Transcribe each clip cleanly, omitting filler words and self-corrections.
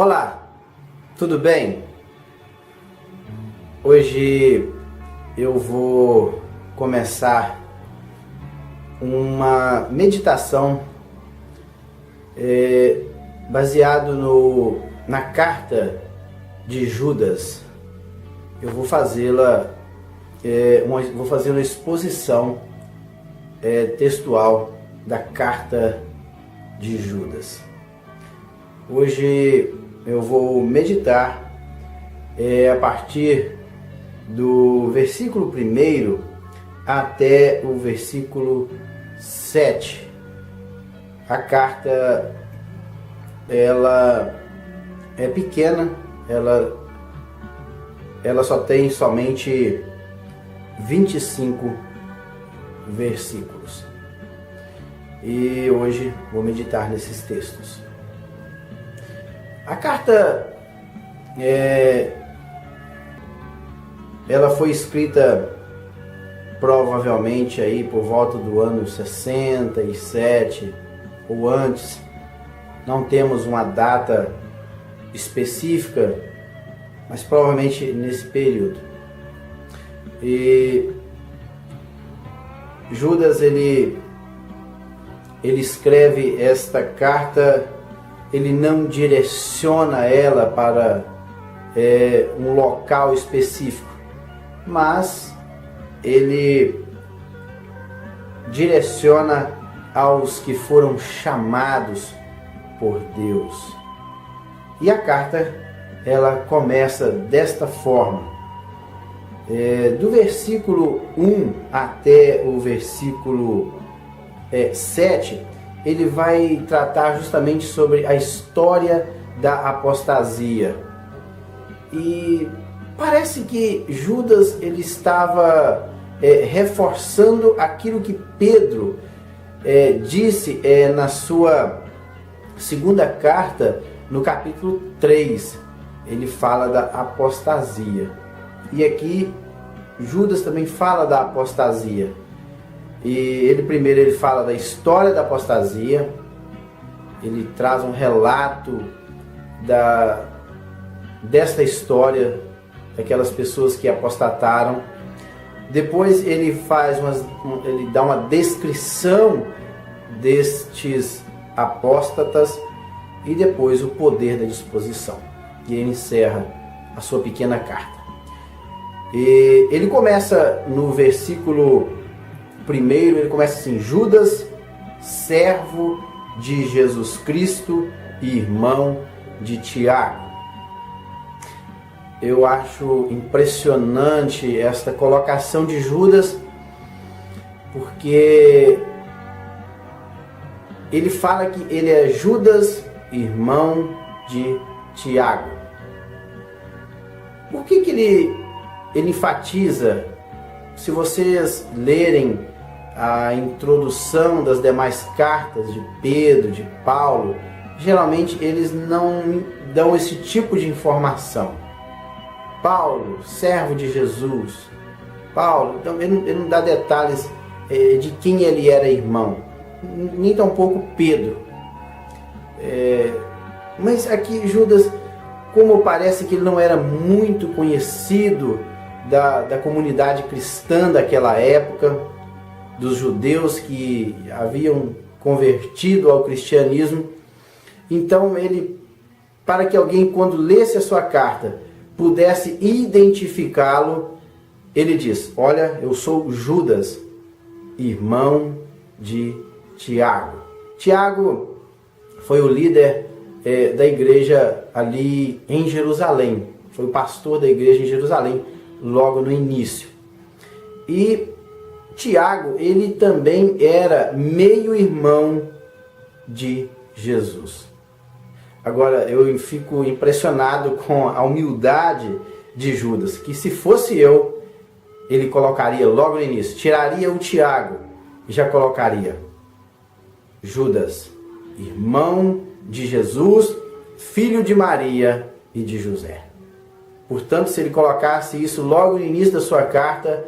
Olá, tudo bem? Hoje eu vou começar uma meditação baseado na carta de Judas. Eu vou fazê-la, vou fazer uma exposição textual da carta de Judas. Hoje eu vou meditar a partir do versículo 1 até o versículo 7. A carta ela é pequena, ela só tem somente 25 versículos. E hoje vou meditar nesses textos. A carta ela foi escrita provavelmente aí por volta do ano 67 ou antes. Não temos uma data específica, mas provavelmente nesse período. E Judas ele escreve esta carta. Ele não direciona ela para um local específico, mas ele direciona aos que foram chamados por Deus. E a carta ela começa desta forma. Do versículo 1 até o versículo 7, ele vai tratar justamente sobre a história da apostasia. E parece que Judas ele estava reforçando aquilo que Pedro disse na sua segunda carta, no capítulo 3. Ele fala da apostasia. E aqui Judas também fala da apostasia. E ele fala da história da apostasia. Ele traz um relato desta história, daquelas pessoas que apostataram. Depois ele ele dá uma descrição destes apóstatas e depois o poder da disposição. E ele encerra a sua pequena carta. E ele começa no versículo 1, ele começa assim: Judas, servo de Jesus Cristo e irmão de Tiago. Eu acho impressionante esta colocação de Judas, porque ele fala que ele é Judas, irmão de Tiago. Por que ele enfatiza? Se vocês lerem a introdução das demais cartas de Pedro, de Paulo, geralmente eles não dão esse tipo de informação. Paulo, servo de Jesus. Paulo, então ele não dá detalhes de quem ele era irmão, nem tampouco Pedro. Mas aqui Judas, como parece que ele não era muito conhecido da comunidade cristã daquela época, dos judeus que haviam convertido ao cristianismo, então ele, para que alguém quando lesse a sua carta pudesse identificá-lo, ele diz: olha, eu sou Judas, irmão de Tiago. Tiago foi o líder da igreja ali em Jerusalém, foi o pastor da igreja em Jerusalém logo no início. E Tiago, ele também era meio-irmão de Jesus. Agora, eu fico impressionado com a humildade de Judas, que se fosse eu, ele colocaria logo no início, tiraria o Tiago e já colocaria Judas, irmão de Jesus, filho de Maria e de José. Portanto, se ele colocasse isso logo no início da sua carta,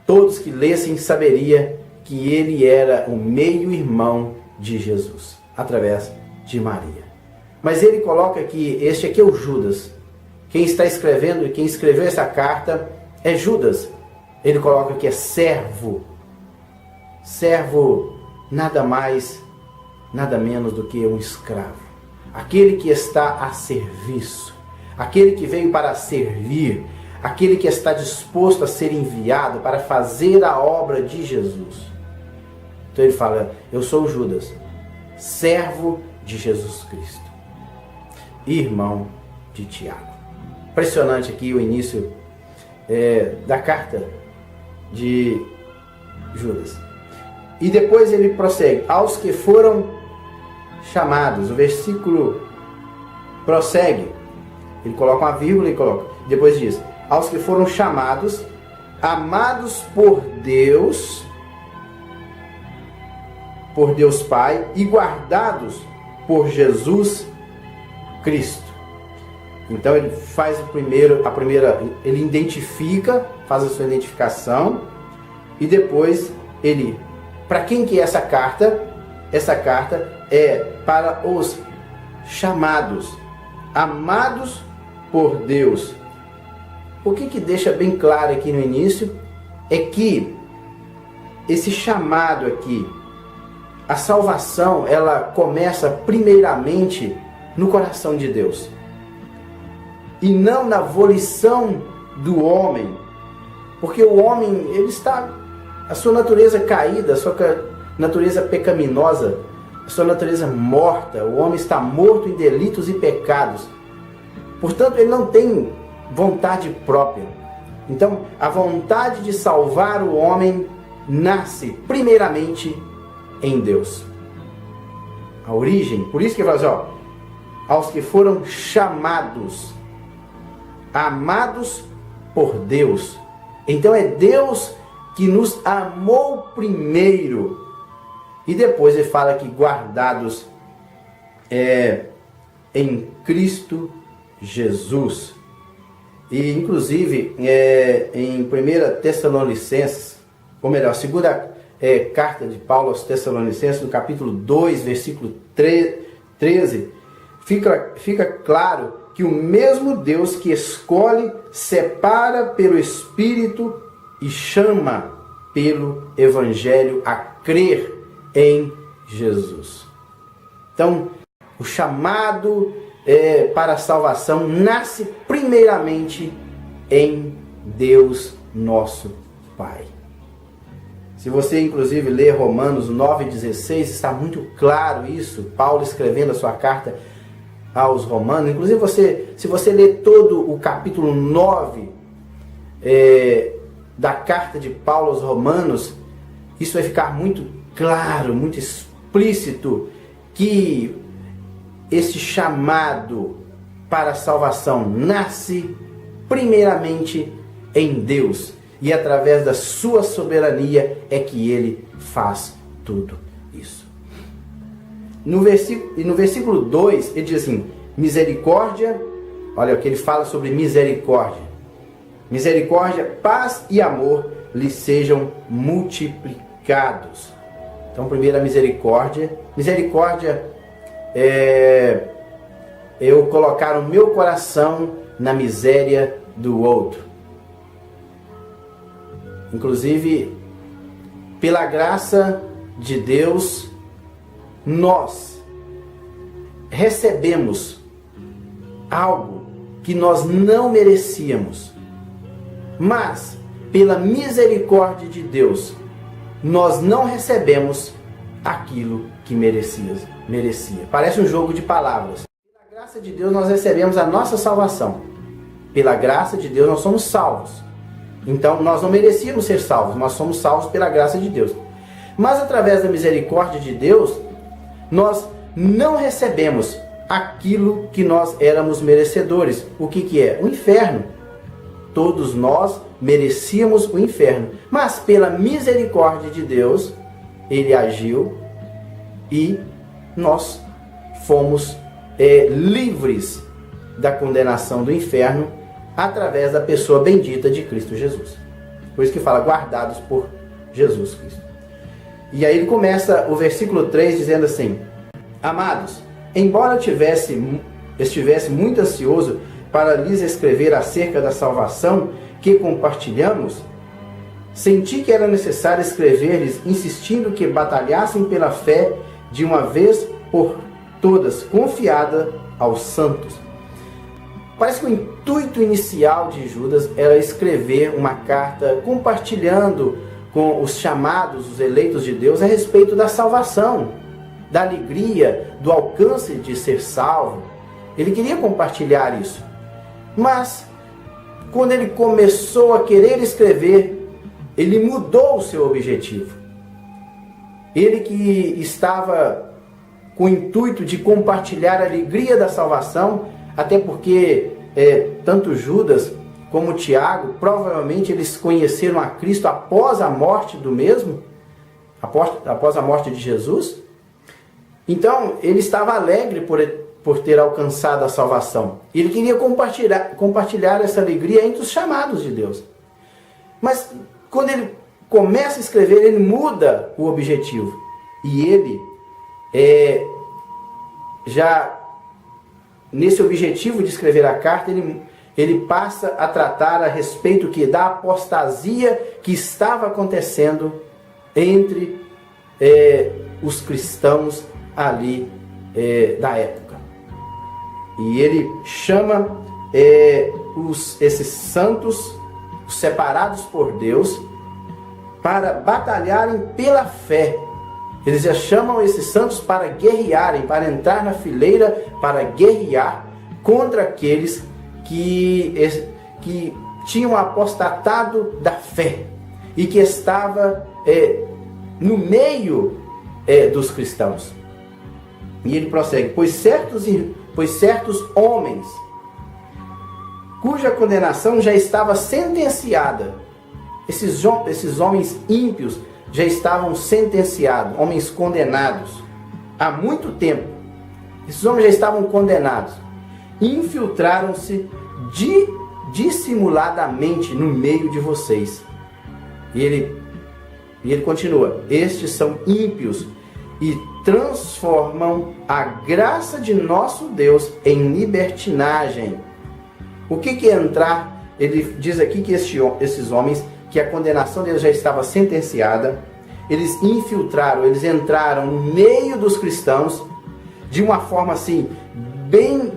todos que lessem saberia que ele era o meio-irmão de Jesus, através de Maria. Mas ele coloca que este aqui é o Judas. Quem está escrevendo e quem escreveu essa carta é Judas. Ele coloca que é servo. Servo nada mais, nada menos do que um escravo. Aquele que está a serviço. Aquele que veio para servir. Aquele que está disposto a ser enviado para fazer a obra de Jesus. Então ele fala, eu sou Judas, servo de Jesus Cristo, irmão de Tiago. Impressionante aqui o início da carta de Judas. E depois ele prossegue, aos que foram chamados. O versículo prossegue, ele coloca uma vírgula e coloca, depois diz, aos que foram chamados, amados por Deus Pai e guardados por Jesus Cristo. Então ele faz ele identifica, faz a sua identificação e depois para quem que é essa carta? Essa carta é para os chamados, amados por Deus. O que deixa bem claro aqui no início é que esse chamado aqui, a salvação, ela começa primeiramente no coração de Deus. E não na volição do homem. Porque o homem, a sua natureza caída, a sua natureza pecaminosa, a sua natureza morta, o homem está morto em delitos e pecados. Portanto, ele não tem vontade própria. Então, a vontade de salvar o homem nasce primeiramente em Deus. A origem, por isso que ele fala assim, aos que foram chamados, amados por Deus. Então é Deus que nos amou primeiro. E depois ele fala que guardados em Cristo Jesus. E inclusive em 1 Tessalonicenses, ou melhor, segunda carta de Paulo aos Tessalonicenses, no capítulo 2, versículo 13, fica claro que o mesmo Deus que escolhe, separa pelo Espírito e chama pelo Evangelho a crer em Jesus. Então, o chamado para a salvação nasce primeiramente em Deus nosso Pai. Se você inclusive ler Romanos 9,16, está muito claro isso, Paulo escrevendo a sua carta aos Romanos. Inclusive se você ler todo o capítulo 9 da carta de Paulo aos Romanos, isso vai ficar muito claro, muito explícito, que esse chamado para a salvação nasce primeiramente em Deus. E através da sua soberania é que ele faz tudo isso. No versículo 2, ele diz assim, misericórdia, olha o que ele fala sobre misericórdia. Misericórdia, paz e amor lhe sejam multiplicados. Então, primeiro a misericórdia. Misericórdia é eu colocar o meu coração na miséria do outro. Inclusive, pela graça de Deus, nós recebemos algo que nós não merecíamos. Mas, pela misericórdia de Deus, nós não recebemos aquilo que merecia. Parece um jogo de palavras. Pela graça de Deus, nós recebemos a nossa salvação. Pela graça de Deus, nós somos salvos. Então, nós não merecíamos ser salvos, nós somos salvos pela graça de Deus. Mas, através da misericórdia de Deus, nós não recebemos aquilo que nós éramos merecedores. O que é? O inferno. Todos nós merecíamos o inferno. Mas, pela misericórdia de Deus, Ele agiu e nós fomos livres da condenação do inferno através da pessoa bendita de Cristo Jesus. Por isso que fala, guardados por Jesus Cristo. E aí ele começa o versículo 3 dizendo assim, amados, embora estivesse muito ansioso para lhes escrever acerca da salvação que compartilhamos, senti que era necessário escrever-lhes insistindo que batalhassem pela fé de uma vez por todas, confiada aos santos. Parece que o intuito inicial de Judas era escrever uma carta compartilhando com os chamados, os eleitos de Deus, a respeito da salvação, da alegria, do alcance de ser salvo. Ele queria compartilhar isso. Mas, quando ele começou a querer escrever, ele mudou o seu objetivo. Ele que estava com o intuito de compartilhar a alegria da salvação, até porque tanto Judas como Tiago, provavelmente eles conheceram a Cristo após a morte do mesmo, após a morte de Jesus. Então, ele estava alegre por ter alcançado a salvação. Ele queria compartilhar essa alegria entre os chamados de Deus. Mas, quando ele começa a escrever, ele muda o objetivo. E ele, já nesse objetivo de escrever a carta, ele passa a tratar a respeito da apostasia que estava acontecendo entre os cristãos ali da época. E ele chama esses santos, separados por Deus, para batalharem pela fé. Eles já chamam esses santos para guerrearem, para entrar na fileira, para guerrear contra aqueles que tinham apostatado da fé e que estava no meio dos cristãos. E ele prossegue: pois certos homens, cuja condenação já estava sentenciada, esses homens ímpios já estavam sentenciados, homens condenados há muito tempo. Esses homens já estavam condenados. Infiltraram-se dissimuladamente no meio de vocês. E ele continua: estes são ímpios e transformam a graça de nosso Deus em libertinagem. O que é entrar? Ele diz aqui que esses homens, que a condenação deles já estava sentenciada, eles infiltraram, eles entraram no meio dos cristãos de uma forma assim, bem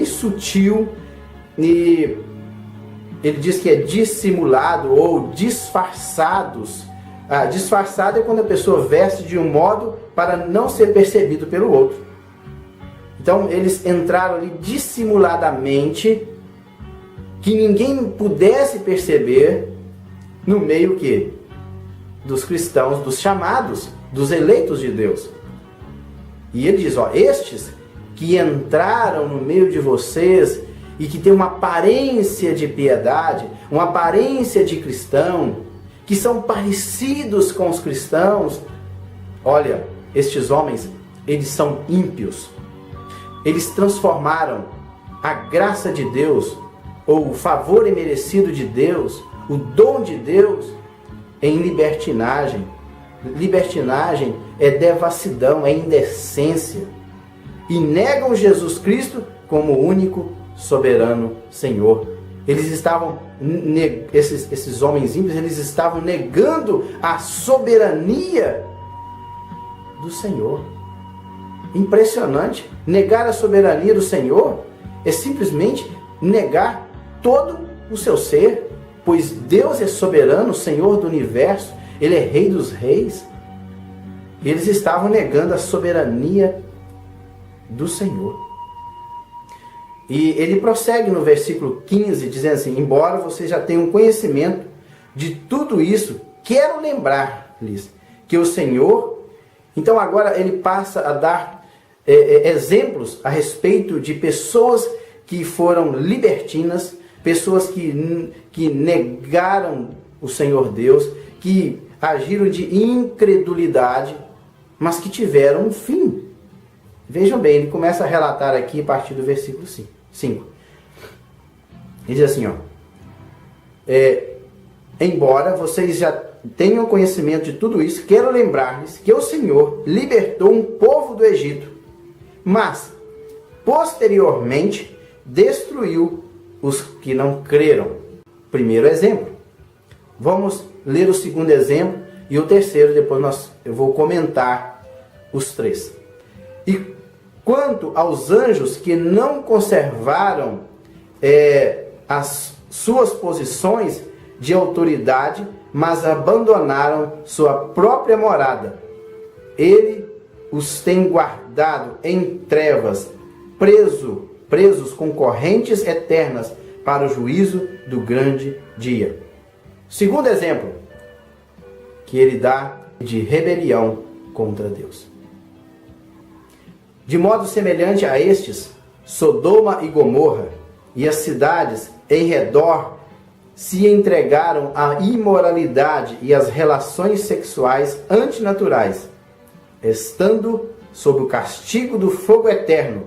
sutil, e ele diz que é dissimulado ou disfarçados. Disfarçado é quando a pessoa veste de um modo para não ser percebido pelo outro. Então eles entraram ali dissimuladamente, que ninguém pudesse perceber, no meio dos cristãos, dos chamados, dos eleitos de Deus. E ele diz: estes que entraram no meio de vocês e que têm uma aparência de piedade, uma aparência de cristão, que são parecidos com os cristãos, olha, estes homens, eles são ímpios. Eles transformaram a graça de Deus, ou o favor imerecido de Deus, o dom de Deus, em libertinagem. Libertinagem é devassidão, é indecência. E negam Jesus Cristo como o único soberano Senhor. Eles estavam, esses homens ímpios, eles estavam negando a soberania do Senhor. Impressionante. Negar a soberania do Senhor é simplesmente negar todo o seu ser, pois Deus é soberano, Senhor do universo, Ele é Rei dos reis. E eles estavam negando a soberania do Senhor. E ele prossegue no versículo 15, dizendo assim: embora vocês já tenham conhecimento de tudo isso, quero lembrar-lhes que o Senhor... Então agora ele passa a dar exemplos a respeito de pessoas que foram libertinas, pessoas que negaram o Senhor Deus, que agiram de incredulidade, mas que tiveram um fim. Vejam bem, ele começa a relatar aqui a partir do versículo 5. Ele diz assim, embora vocês já tenham conhecimento de tudo isso, quero lembrar-lhes que o Senhor libertou um povo do Egito, mas posteriormente destruiu os que não creram. Primeiro exemplo. Vamos ler o segundo exemplo e o terceiro, depois eu vou comentar os três. E quanto aos anjos que não conservaram as suas posições de autoridade, mas abandonaram sua própria morada, ele os tem guardado em trevas, presos com correntes eternas para o juízo do grande dia. Segundo exemplo que ele dá de rebelião contra Deus. De modo semelhante a estes, Sodoma e Gomorra e as cidades em redor se entregaram à imoralidade e às relações sexuais antinaturais, estando sob o castigo do fogo eterno.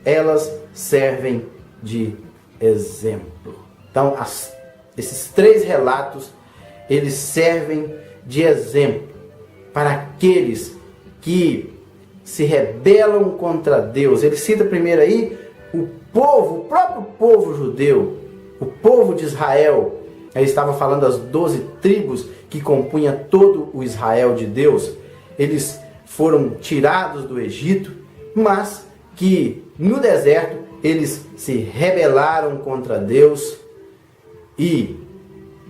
Elas servem de exemplo. Então, esses três relatos, eles servem de exemplo para aqueles que se rebelam contra Deus. Ele cita primeiro aí o próprio povo judeu, o povo de Israel. Ele estava falando das 12 tribos que compunha todo o Israel de Deus. Eles foram tirados do Egito, mas que no deserto eles se rebelaram contra Deus, e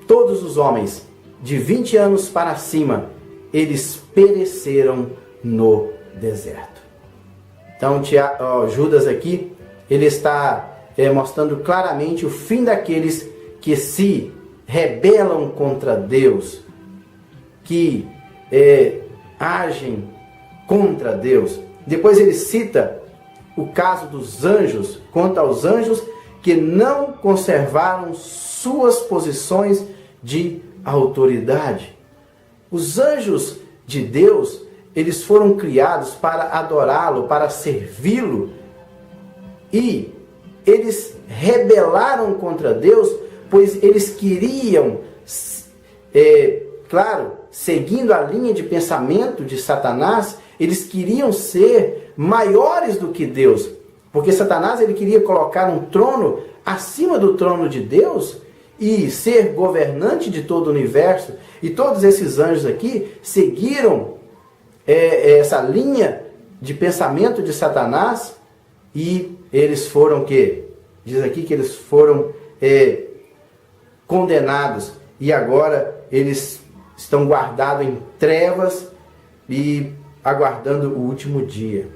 todos os homens de 20 anos para cima, eles pereceram no deserto. Então Judas aqui, ele está mostrando claramente o fim daqueles que se rebelam contra Deus, que agem contra Deus. Depois ele cita o caso dos anjos, quanto aos anjos que não conservaram suas posições de autoridade. Os anjos de Deus, eles foram criados para adorá-lo, para servi-lo, e eles rebelaram contra Deus, pois eles queriam, claro, seguindo a linha de pensamento de Satanás, eles queriam ser maiores do que Deus, porque Satanás ele queria colocar um trono acima do trono de Deus e ser governante de todo o universo. E todos esses anjos aqui seguiram essa linha de pensamento de Satanás, e eles foram diz aqui que eles foram condenados, e agora eles estão guardados em trevas e aguardando o último dia.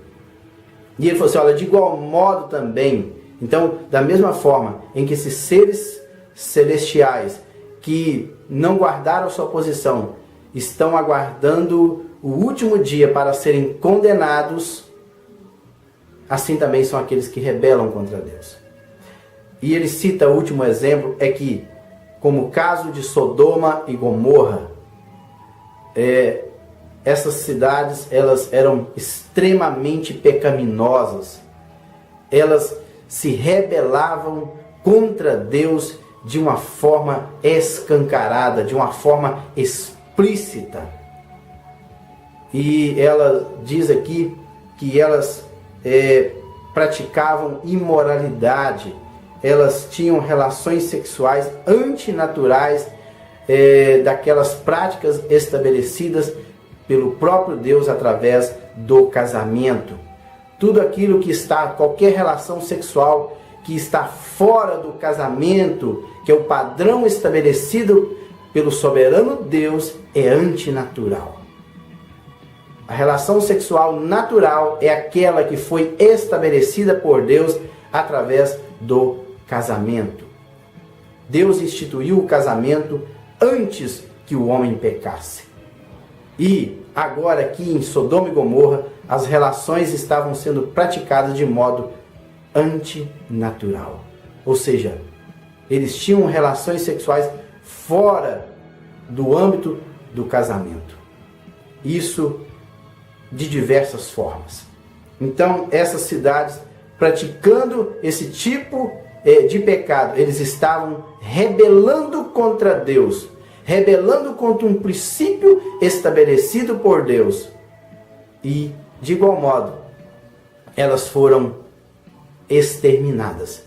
E ele falou assim, olha, de igual modo também, então, da mesma forma em que esses seres celestiais que não guardaram sua posição estão aguardando o último dia para serem condenados, assim também são aqueles que rebelam contra Deus. E ele cita o último exemplo, que, como o caso de Sodoma e Gomorra, essas cidades, elas eram extremamente pecaminosas. Elas se rebelavam contra Deus de uma forma escancarada, de uma forma explícita. E ela diz aqui que elas praticavam imoralidade, elas tinham relações sexuais antinaturais, daquelas práticas estabelecidas pelo próprio Deus através do casamento. Tudo aquilo que está, qualquer relação sexual que está fora do casamento, que é o padrão estabelecido pelo soberano Deus, é antinatural. A relação sexual natural é aquela que foi estabelecida por Deus através do casamento. Deus instituiu o casamento antes que o homem pecasse. E agora aqui em Sodoma e Gomorra, as relações estavam sendo praticadas de modo antinatural. Ou seja, eles tinham relações sexuais fora do âmbito do casamento. Isso de diversas formas. Então, essas cidades, praticando esse tipo de pecado, eles estavam rebelando contra Deus, rebelando contra um princípio estabelecido por Deus. E, de igual modo, elas foram exterminadas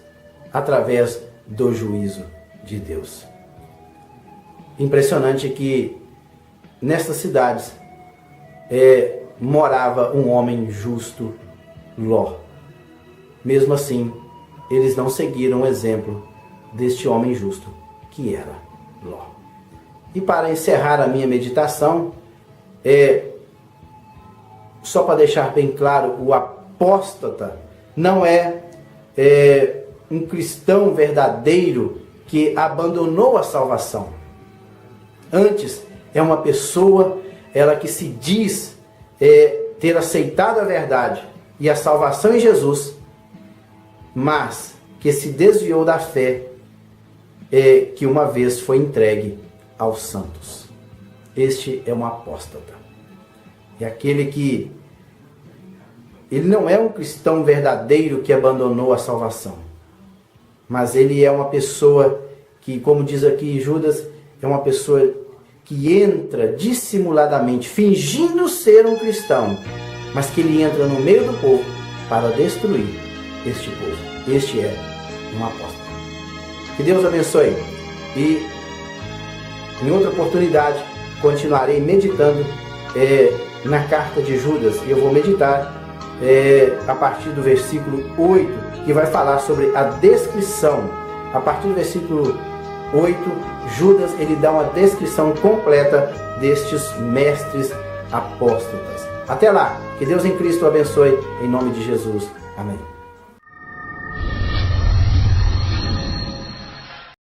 através do juízo de Deus. Impressionante que nestas cidades morava um homem justo, Ló. Mesmo assim, eles não seguiram o exemplo deste homem justo, que era Ló. E para encerrar a minha meditação, só para deixar bem claro, o apóstata não é um cristão verdadeiro que abandonou a salvação. Antes, é uma pessoa ela que se diz ter aceitado a verdade e a salvação em Jesus, mas que se desviou da fé que uma vez foi entregue aos santos. Este é um apóstata. É aquele que ele não é um cristão verdadeiro que abandonou a salvação, mas ele é uma pessoa que, como diz aqui Judas, é uma pessoa que entra dissimuladamente, fingindo ser um cristão, mas que ele entra no meio do povo para destruir este povo. Este é um apóstolo. Que Deus abençoe. E em outra oportunidade continuarei meditando na carta de Judas. E eu vou meditar a partir do versículo 8, que vai falar sobre a descrição. A partir do versículo 8, Judas ele dá uma descrição completa destes mestres apóstotas. Até lá, que Deus em Cristo abençoe, em nome de Jesus. Amém.